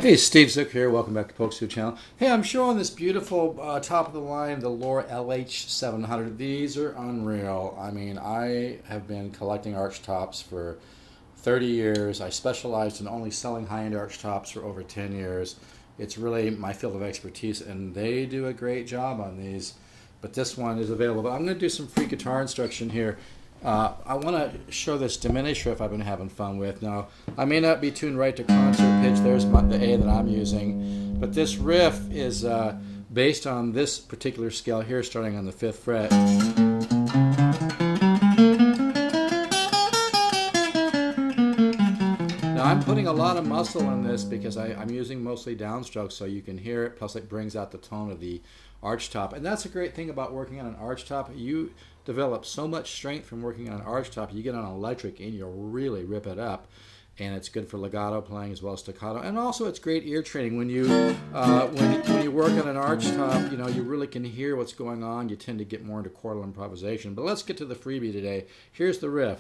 Hey, Steve Zook here. Welcome back to Polk Stew Channel. Hey, I'm showing this beautiful top of the line, the Loar LH700. These are unreal. I mean, I have been collecting arch tops for 30 years. I specialized in only selling high-end arch tops for over 10 years. It's really my field of expertise, and they do a great job on these. But this one is available. But I'm going to do some free guitar instruction here. I want to show this diminished riff I've been having fun with. Now, I may not be tuned right to concert pitch. There's the A that I'm using. But this riff is based on this particular scale here, starting on the 5th fret. Now, I'm putting a lot of muscle in this because I'm using mostly downstrokes so you can hear it, plus it brings out the tone of the arch top. And that's a great thing about working on an arch top. You develop so much strength from working on an arch top. You get on electric and you'll really rip it up. And it's good for legato playing as well as staccato. And also it's great ear training. When you when you work on an arch top, you know, you really can hear what's going on. You tend to get more into chordal improvisation. But let's get to the freebie today. Here's the riff.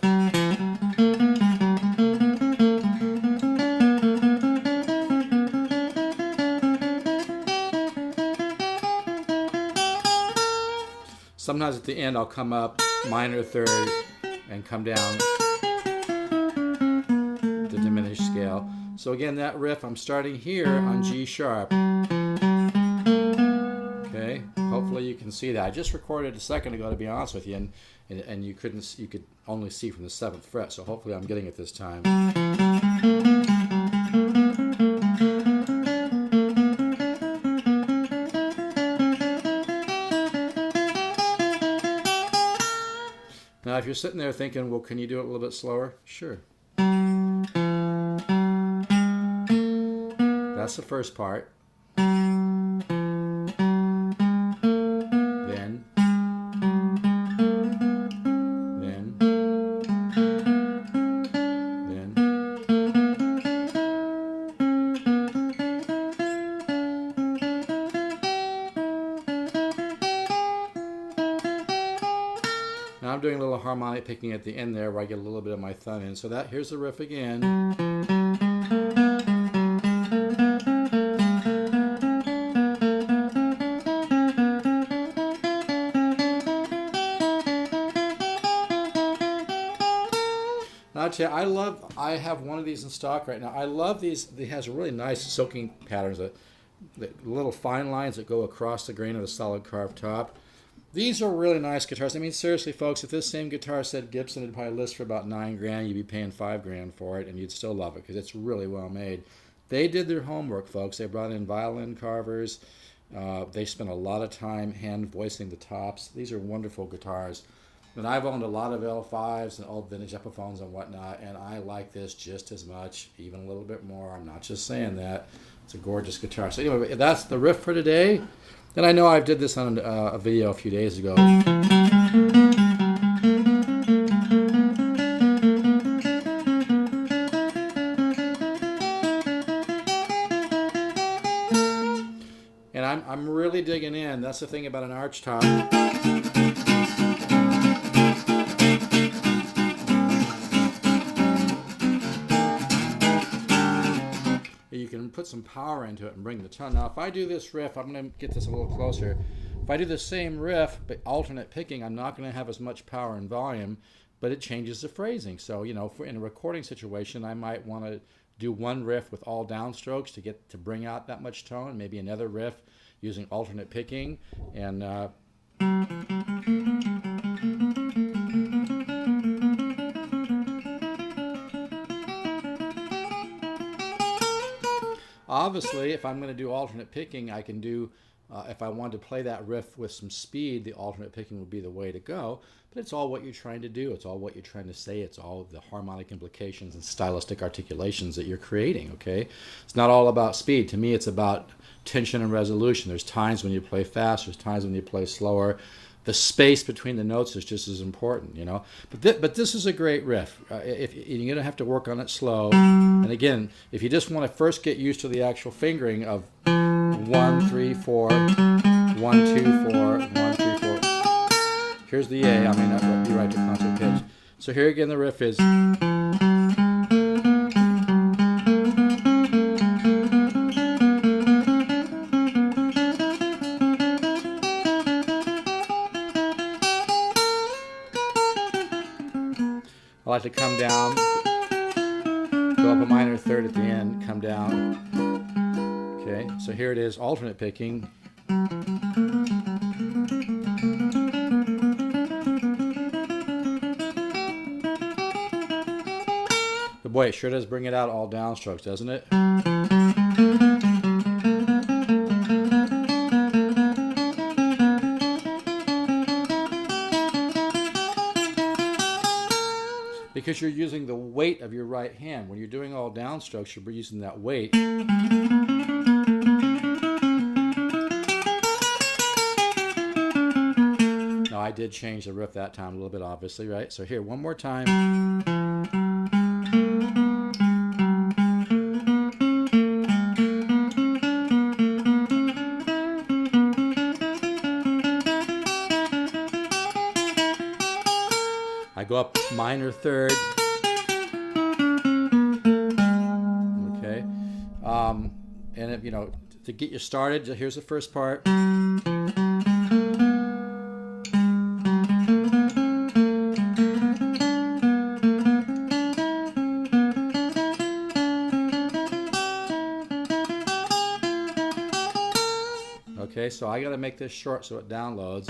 Sometimes at the end I'll come up minor third and come down the diminished scale. So again, that riff, I'm starting here on G sharp. Okay, hopefully you can see that. I just recorded a second ago, to be honest with you, and you could only see from the 7th fret. So hopefully I'm getting it this time. Now, if you're sitting there thinking, well, can you do it a little bit slower? Sure. That's the first part. Then. Then. Then. Now I'm doing a little harmonic picking at the end there where I get a little bit of my thumb in. So here's the riff again. Now I'll tell you, I have one of these in stock right now. I love these. It has really nice soaking patterns, the little fine lines that go across the grain of the solid carved top. These are really nice guitars. I mean, seriously, folks, if this same guitar said Gibson, it'd probably list for about $9 grand. You'd be paying $5 grand for it, and you'd still love it because it's really well made. They did their homework, folks. They brought in violin carvers. They spent a lot of time hand voicing the tops. These are wonderful guitars. And I've owned a lot of L5s and old vintage Epiphones and whatnot, and I like this just as much, even a little bit more. I'm not just saying that. It's a gorgeous guitar. So anyway, that's the riff for today. And I know I did this on a video a few days ago. And I'm really digging in. That's the thing about an arch top. You can put some power into it and bring the tone. Now, if I do this riff, I'm going to get this a little closer. If I do the same riff, but alternate picking, I'm not going to have as much power and volume, but it changes the phrasing. So, you know, in a recording situation, I might want to do one riff with all downstrokes to bring out that much tone, maybe another riff using alternate picking, and obviously, if I'm going to do alternate picking, I can do, if I wanted to play that riff with some speed, the alternate picking would be the way to go. But it's all what you're trying to do. It's all what you're trying to say. It's all the harmonic implications and stylistic articulations that you're creating, okay? It's not all about speed. To me, it's about tension and resolution. There's times when you play fast. There's times when you play slower. The space between the notes is just as important, you know. But this is a great riff. If you're going to have to work on it slow. And again, if you just want to first get used to the actual fingering of 1, 3, 4, 1, 2, 4, 1, 3, 4. Here's the A. I may not be right to concert pitch. So here again, the riff is. like to come down, go up a minor third at the end, come down. Okay, so here it is, alternate picking. But boy, it sure does bring it out all downstrokes, doesn't it? Because you're using the weight of your right hand. When you're doing all downstrokes, you're using that weight. Now, I did change the riff that time a little bit, obviously, right? So here, one more time. I go up minor third. Okay. And if, you know, to get you started, here's the first part. Okay, so I got to make this short so it downloads.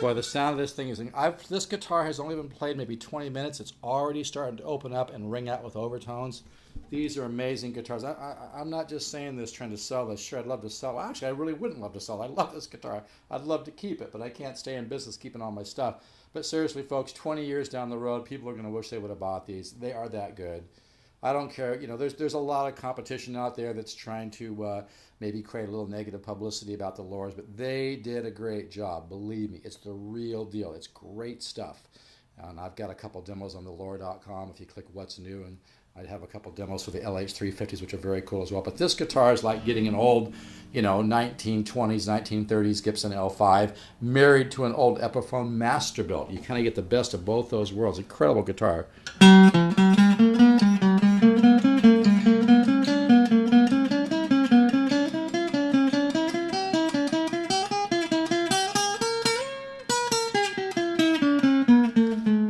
Boy, the sound of this thing is... this guitar has only been played maybe 20 minutes. It's already starting to open up and ring out with overtones. These are amazing guitars. I'm not just saying this trying to sell this. Sure, I'd love to sell. Actually, I really wouldn't love to sell. I love this guitar. I'd love to keep it, but I can't stay in business keeping all my stuff. But seriously, folks, 20 years down the road, people are going to wish they would have bought these. They are that good. I don't care. You know, there's a lot of competition out there that's trying to maybe create a little negative publicity about the Loars, but they did a great job. Believe me, it's the real deal. It's great stuff. And I've got a couple demos on the Loar.com. If you click What's New, and I'd have a couple demos for the LH350s, which are very cool as well. But this guitar is like getting an old, you know, 1920s, 1930s Gibson L5 married to an old Epiphone Masterbuilt. You kind of get the best of both those worlds. Incredible guitar.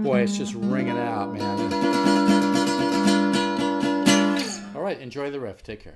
Boy, it's just ringing out, man. All right, enjoy the riff. Take care.